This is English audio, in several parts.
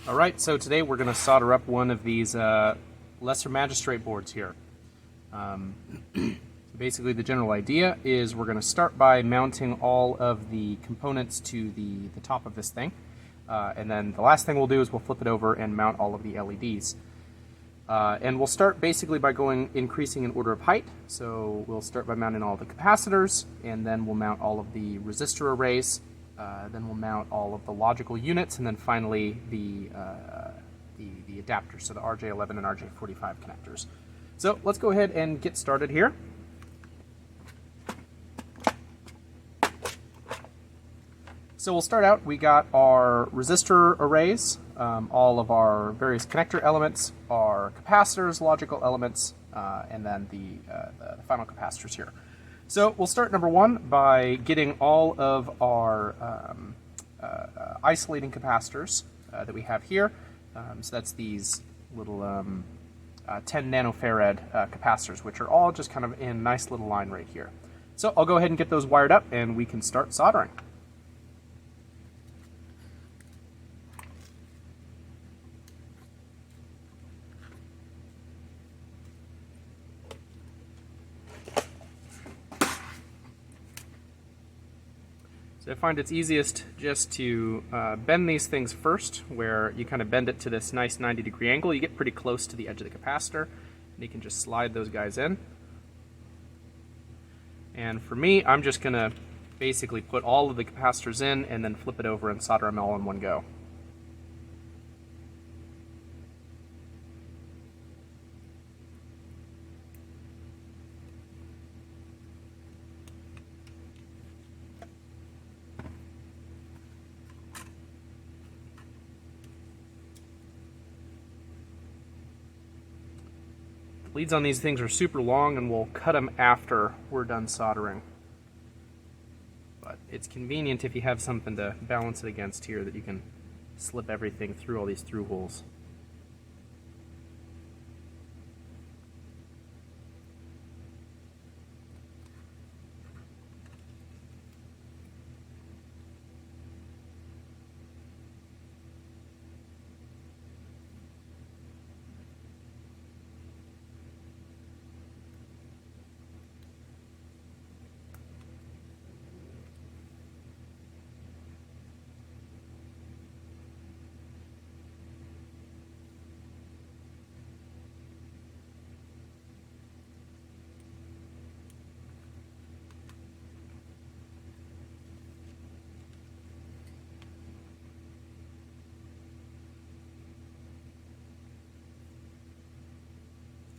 Alright, so today we're going to solder up one of these Lesser Magistrate boards here. Basically the general idea is we're going to start by mounting all of the components to the top of this thing. And then the last thing we'll do is we'll flip it over and mount all of the LEDs. And we'll start basically by increasing in order of height. So we'll start by mounting all the capacitors, and then we'll mount all of the resistor arrays. Then we'll mount all of the logical units, and then finally the adapters, so the RJ11 and RJ45 connectors. So let's go ahead and get started here. So we'll start out, we got our resistor arrays, all of our various connector elements, our capacitors, logical elements, and then the final capacitors here. So we'll start number one by getting all of our isolating capacitors that we have here. So that's these little 10 nanofarad capacitors, which are all just kind of in a nice little line right here. So I'll go ahead and get those wired up and we can start soldering. So I find it's easiest just to bend these things first, where you kind of bend it to this nice 90-degree angle. You get pretty close to the edge of the capacitor, and you can just slide those guys in. And for me, I'm just going to basically put all of the capacitors in and then flip it over and solder them all in one go. Leads on these things are super long, and we'll cut them after we're done soldering. But it's convenient if you have something to balance it against here, that you can slip everything through all these through holes.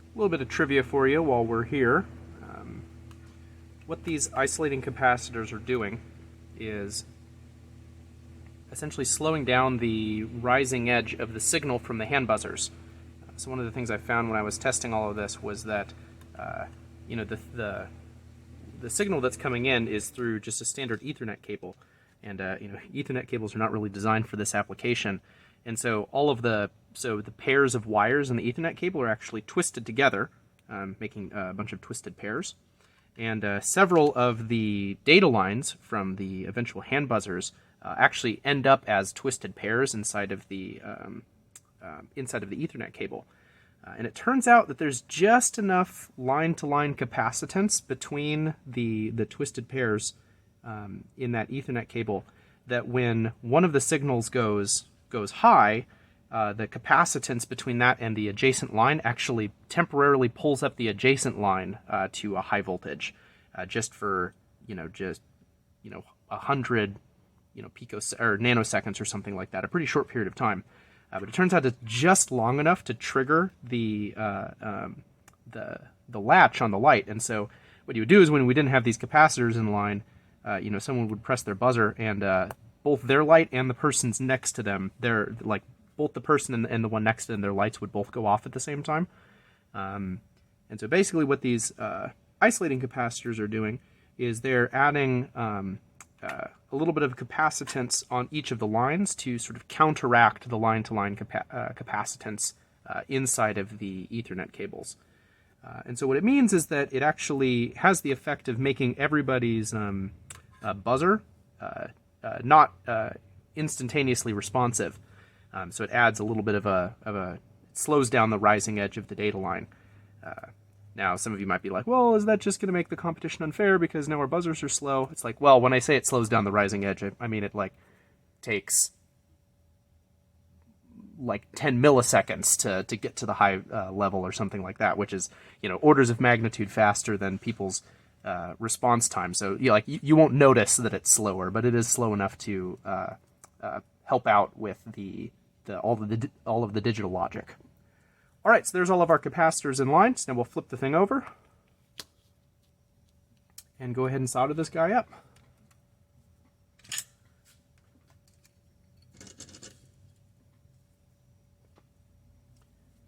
A little bit of trivia for you while we're here. What these isolating capacitors are doing is essentially slowing down the rising edge of the signal from the hand buzzers. So one of the things I found when I was testing all of this was that the signal that's coming in is through just a standard Ethernet cable, and Ethernet cables are not really designed for this application. And so the pairs of wires in the Ethernet cable are actually twisted together, making a bunch of twisted pairs. And several of the data lines from the eventual hand buzzers actually end up as twisted pairs inside of the Ethernet cable. And it turns out that there's just enough line-to-line capacitance between the twisted pairs in that Ethernet cable that when one of the signals goes high, the capacitance between that and the adjacent line actually temporarily pulls up the adjacent line to a high voltage, just for 100 nanoseconds or something like that, a pretty short period of time. But it turns out it's just long enough to trigger the latch on the light. And so what you would do is, when we didn't have these capacitors in line, someone would press their buzzer, and both their light and the person's next to them, both the person and the one next to them, their lights would both go off at the same time. And so basically what these isolating capacitors are doing is they're adding a little bit of capacitance on each of the lines to sort of counteract the line-to-line capacitance inside of the Ethernet cables. And so what it means is that it actually has the effect of making everybody's buzzer not instantaneously responsive. So it adds a little bit of a it slows down the rising edge of the data line. Now, some of you might be like, well, is that just going to make the competition unfair because now our buzzers are slow? It's like, well, when I say it slows down the rising edge, I mean it like takes like 10 milliseconds to get to the high level or something like that, which is, orders of magnitude faster than people's response time. So you won't notice that it's slower, but it is slow enough to help out with all of the digital logic. All right, so there's all of our capacitors in line. So now we'll flip the thing over and go ahead and solder this guy up.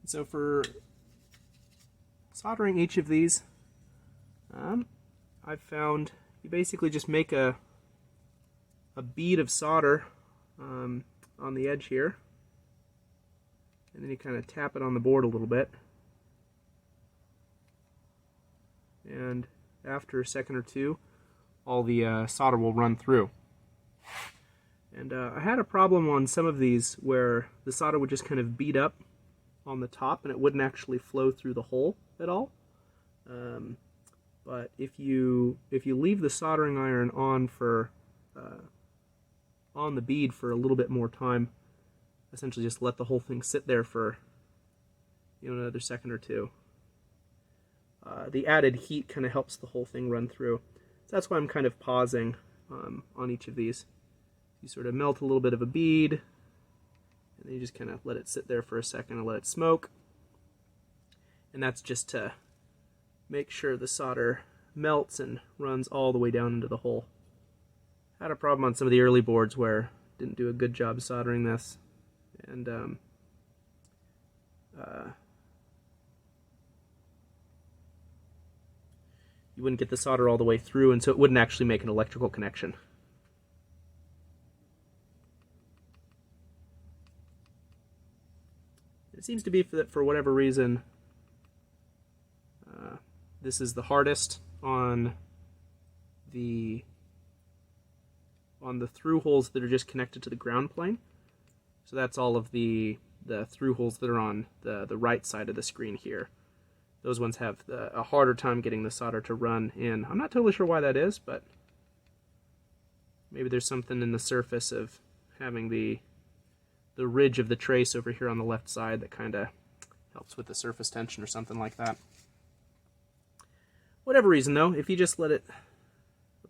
So for soldering each of these, I've found you basically just make a bead of solder on the edge here, and then you kind of tap it on the board a little bit, and after a second or two, all the solder will run through. And I had a problem on some of these where the solder would just kind of bead up on the top and it wouldn't actually flow through the hole at all. But if you leave the soldering iron on on the bead for a little bit more time, essentially just let the whole thing sit there for another second or two, the added heat kind of helps the whole thing run through. So that's why I'm kind of pausing on each of these. You sort of melt a little bit of a bead, and then you just kind of let it sit there for a second and let it smoke. And that's just to make sure the solder melts and runs all the way down into the hole. I had a problem on some of the early boards where I didn't do a good job soldering this, and you wouldn't get the solder all the way through, and so it wouldn't actually make an electrical connection. It seems to be that for whatever reason, this is the hardest on the through holes that are just connected to the ground plane. So that's all of the through holes that are on the right side of the screen here. Those ones have a harder time getting the solder to run in. I'm not totally sure why that is, but maybe there's something in the surface of having the ridge of the trace over here on the left side that kind of helps with the surface tension or something like that. Whatever reason though, if you just let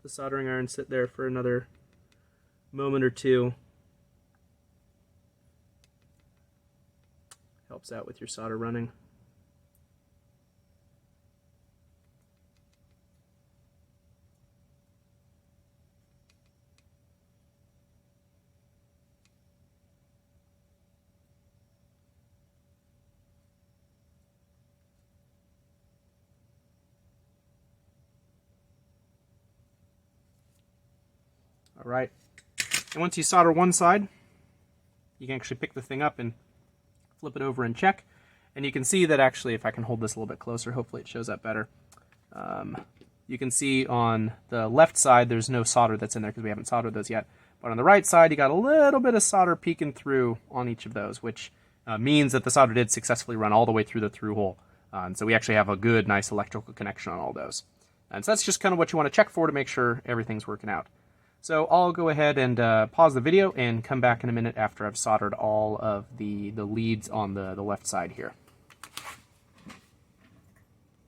the soldering iron sit there for another moment or two, helps out with your solder running. All right, and once you solder one side, you can actually pick the thing up and flip it over and check. And you can see that actually, if I can hold this a little bit closer, hopefully it shows up better. You can see on the left side, there's no solder that's in there because we haven't soldered those yet. But on the right side, you got a little bit of solder peeking through on each of those, which means that the solder did successfully run all the way through the through hole. And so we actually have a good, nice electrical connection on all those. And so that's just kind of what you want to check for to make sure everything's working out. So I'll go ahead and pause the video and come back in a minute after I've soldered all of the leads on the left side here.